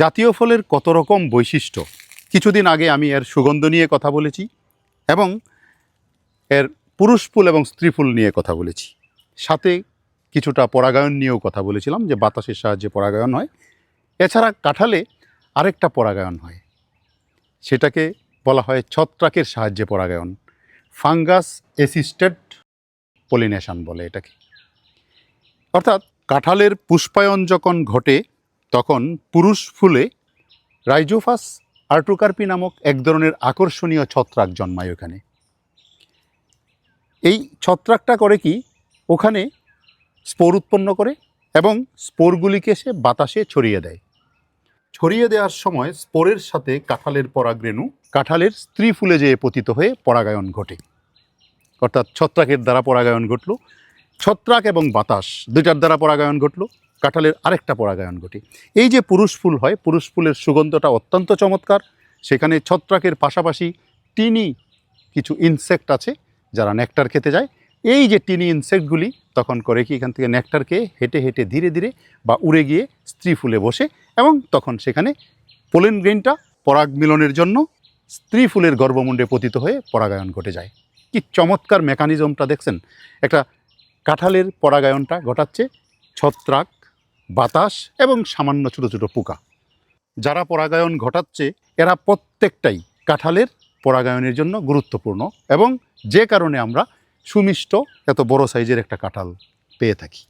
জাতীয় ফলের কত রকম বৈশিষ্ট্য। কিছুদিন আগে আমি এর সুগন্ধ নিয়ে কথা বলেছি এবং এর পুরুষ ফুল এবং স্ত্রী ফুল নিয়ে কথা বলেছি। সাথে কিছুটা পরাগায়ন নিয়েও কথা বলেছিলাম, যে বাতাসের সাহায্যে পরাগায়ন হয়। এছাড়া কাঁঠালে আরেকটা পরাগায়ন হয়, সেটাকে বলা হয় ছত্রাকের সাহায্যে পরাগায়ন। ফাঙ্গাস অ্যাসিস্টেড পলিনেশন বলে এটাকে। অর্থাৎ কাঁঠালের পুষ্পায়ন যখন ঘটে তখন পুরুষ ফুলে রাইজোফাস আর্টোকার্পি নামক এক ধরনের আকর্ষণীয় ছত্রাক জন্মায় ওখানে। এই ছত্রাকটা করে কি, ওখানে স্পোর উৎপন্ন করে এবং স্পোরগুলিকে সে বাতাসে ছড়িয়ে দেয়। ছড়িয়ে দেওয়ার সময় স্পোরের সাথে কাঁঠালের পরাগরেণু কাঁঠালের স্ত্রী ফুলে যেয়ে পতিত হয়ে পরাগায়ন ঘটে। অর্থাৎ ছত্রাকের দ্বারা পরাগায়ন ঘটল, ছত্রাক এবং বাতাস দুইটার দ্বারা পরাগায়ন ঘটল, কাঁঠালের আরেকটা পরাগায়ন ঘটে। এই যে পুরুষ ফুল হয়, পুরুষ ফুলের সুগন্ধটা অত্যন্ত চমৎকার। সেখানে ছত্রাকের পাশাপাশি টিনি কিছু ইনসেক্ট আছে যারা নেকটার খেতে যায়। এই যে টিনি ইনসেক্টগুলি তখন করে কি, এখান থেকে নেকটার খেয়ে হেঁটে হেঁটে ধীরে ধীরে বা উড়ে গিয়ে স্ত্রী ফুলে বসে এবং তখন সেখানে পোলেন গ্রেইনটা পরাগ মিলনের জন্য স্ত্রী ফুলের গর্ভমুণ্ডে পতিত হয়ে পরাগায়ন ঘটে যায়। কি চমৎকার মেকানিজমটা দেখছেন! একটা কাঁঠালের পরাগায়নটা ঘটাচ্ছে ছত্রাক, বাতাস এবং সামান্য ছোটো ছোটো পোকা। যারা পরাগায়ন ঘটাচ্ছে এরা প্রত্যেকটাই কাঁঠালের পরাগায়নের জন্য গুরুত্বপূর্ণ, এবং যে কারণে আমরা সুমিষ্ট এত বড় সাইজের একটা কাঁঠাল পেয়ে থাকি।